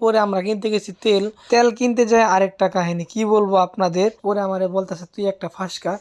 পরে আমরা কিনতে গেছি তেল। তেল কিনতে যায় আরেকটা কাহিনী, কি বলবো আপনাদের। পরে আমারে বলতেছে তুই একটা ফাসকা।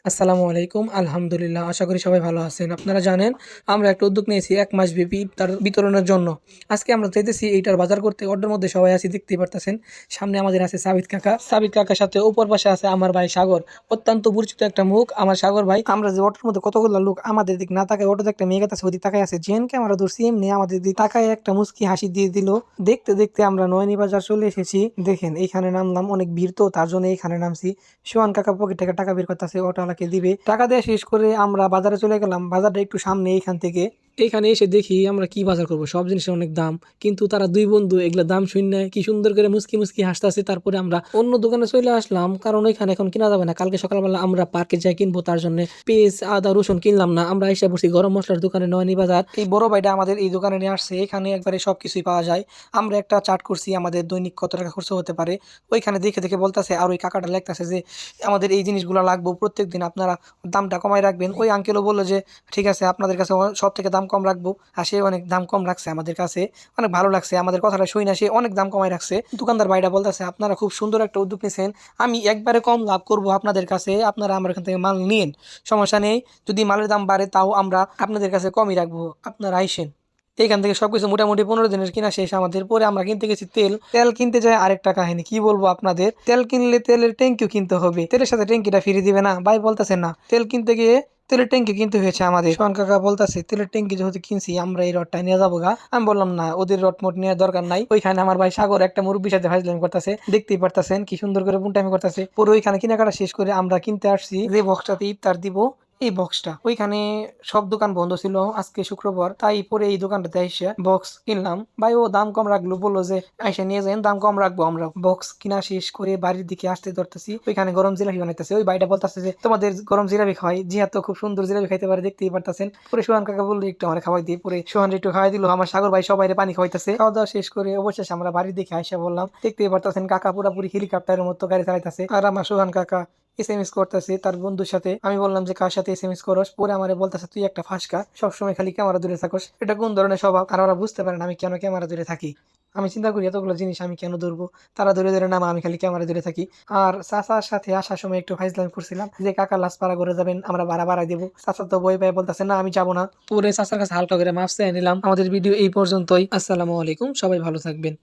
আসসালামু আলাইকুম, আলহামদুলিল্লাহ, আশা করি সবাই ভালো আছেন। আপনারা জানেন আমরা একটা উদ্যোগ নিয়েছি 1 মাস ব্যাপী ইফতার বিতরণের জন্য। আজকে আমরা চাইতেছি এইটার বাজার করতে। অর্ডার মধ্যে সবাই আছি, দেখতেই পারতেছেন। সামনে আমাদের আছে সাবিত কাকা, সাবিত কাকার সাথে উপর পাশে আছে আমার ভাই সাগর, অত্যন্ত পরিচিত একটা মুখ আমার সাগর ভাই। আমরা যে অটোর মধ্যে কতগুলো লোক আমাদের দিক না তাকায়, অটোতে একটা মেয়ে আছে ওদিক তাকায় আছে, জেনকে আমরা ধরছি এমনি আমাদের দিক তাকায় একটা মুস্কি হাসি দিয়ে দিল। দেখতে দেখতে আমরা নয়নি বাজার চলে এসেছি। দেখেন এইখানে নামলাম, অনেক ভিড় তো তার জন্য এইখানে নামছি। সোহান কাকা পকেট থেকে টাকা বের করতেছে, অটোওয়ালাকে দিবে। টাকা দিয়ে শেষ করে আমরা বাজারে চলে গেলাম। বাজারটা একটু সামনে এইখান থেকে। এইখানে এসে দেখি আমরা কি বাজার করব, সব জিনিসের অনেক দাম। কিন্তু তারা দুই বন্ধু এগুলা দাম শুনে কি সুন্দর করে মুসকি মুসকি হাসতেছে। তারপরে আমরা অন্য দোকানে চলে আসলাম, কারণ ওইখানে এখন কিনা যাবে না। কালকে সকালবেলা আমরা পার্কে যাই কিনবো, তার জন্য পেঁয়াজ আদা রসুন কিনলাম না। আমরা এসে বসি গরম মশলার দোকানে, নয়নি বাজার। এই বড় ভাইটা আমাদের এই দোকানে নিয়ে আসছে, এখানে একবারে সবকিছুই পাওয়া যায়। আমরা একটা চার্ট করছি আমাদের দৈনিক কত টাকা খরচ হতে পারে। ওইখানে দেখে দেখে বলতেছে, আর ওই কাকাটা লেখতেছে যে আমাদের এই জিনিসগুলো লাগবে প্রত্যেক দিন, আপনারা দামটা কমায় রাখবেন। ওই আঙ্কেলও বললো যে ঠিক আছে, আপনাদের কাছে সব থেকে দাম কম রাখবো। আর সে অনেক দাম কম রাখছে আমাদের কাছে, অনেক ভালো লাগছে আমাদের কথাটা শুই না, সে অনেক দাম কমায় রাখছে। দোকানদার ভাইটা বলতেছে আপনারা খুব সুন্দর একটা উদ্যোগ নিয়েছেন, আমি একবারে কম লাভ করব আপনাদের কাছে, আপনারা আমার এখান থেকে মাল নিন, সমস্যা নেই। যদি মালের দাম বাড়ে তাও আমরা আপনাদের কাছে কমই রাখবো, আপনারা আইসেন। এইখান থেকে সবকিছু মোটামুটি 15 দিনের কিনা শেষ আমাদের। পরে আমরা কিনতে গেছি তেল। তেল কিনতে যায় আরেকটা কাহিনী, কি বলবো আপনাদের। তেল কিনলে তেলের ট্যাঙ্কিও কিনতে হবে, তেলের সাথে ট্যাঙ্কিটা ফিরে দিবে না ভাই, বলতেছে না। তেল কিনতে গিয়ে তেলের ট্যাঙ্কি কিনতে হয়েছে আমাদের। সোহান কাকা বলতেছে তেলের ট্যাঙ্কি যেহেতু কিনছি আমরা এই রডটা নিয়ে যাবো গা। আমি বললাম না, ওদের রড মোট নেওয়ার দরকার নাই। ওইখানে আমার ভাই সাগর একটা মুরব্বীর সাথে ফাইজলামি করতেছে, দেখতেই পারতেছেন কি সুন্দর করে পুনটামি করতেছে। পরে ওইখানে কেনাকাটা শেষ করে আমরা কিনতে আসছি যে বক্সটাতে ইফতার দিব, এই বক্সটা। ওইখানে সব দোকান বন্ধ ছিল আজকে শুক্রবার, তাই পরে এই দোকানটাতে এসে বক্স কিনলাম। ভাই ও দাম কম রাখলো, বললো যে এসে নিয়ে যান, দাম কম রাখবো। আমরা বক্স কিনা শেষ করে বাড়ির দিকে আসতে ধরতেছি, ওইখানে গরম জিলাপি বানাইতেছে। ওই ভাইটা বলতেছে যে তোমাদের গরম জিলাপি খাওয়াই, জিয়া তো খুব সুন্দর জিলাপি খাইতে পারে, দেখতেই পারতেছেন। পরে সোহান কাকা বললো একটু আমার খাওয়াই দিয়ে, পরে সোহান একটু খাওয়াই দিল। আমার সাগর ভাই সবাই পানি খাওয়াইতেছে। খাওয়া দাওয়া শেষ করে অবশেষে আমরা বাড়ির দিকে আইসা বললাম, দেখতেই পারতেছেন কাকা পুরাপুরি হেলিকপ্টারের মতো গাড়ি চালাইতেছে, আর আমার সোহান কাকা এসএমএস করতেছে তার বন্ধুর সাথে। আমি বললাম যে কার সাথে এসএমএস করস। পরে আমারে বলতেছে তুই একটা ফাঁসকা, সবসময় খালি ক্যামেরা দূরে থাকস, এটা কোন ধরনের স্বভাব। আর ওরা বুঝতে পারে না আমি কেন ক্যামেরা দূরে থাকি। আমি চিন্তা করি এতগুলো জিনিস আমি কেন ধরবো, তারা ধরে ধরে নামা, আমি খালি ক্যামেরা দূরে থাকি। আর চাচার সাথে আসার সময় একটু ফাইজলামি করছিলাম যে কাকা লাসপাড়া করে যাবেন, আমরা ভাড়া বাড়াই দেবো। চাচা তো বই পাই বলতেছে না আমি যাবো না। পরে চাচার কাছে হালকা করে মাফ চেয়ে নিলাম। আমাদের ভিডিও এই পর্যন্তই। আসসালামু আলাইকুম, সবাই ভালো থাকবেন।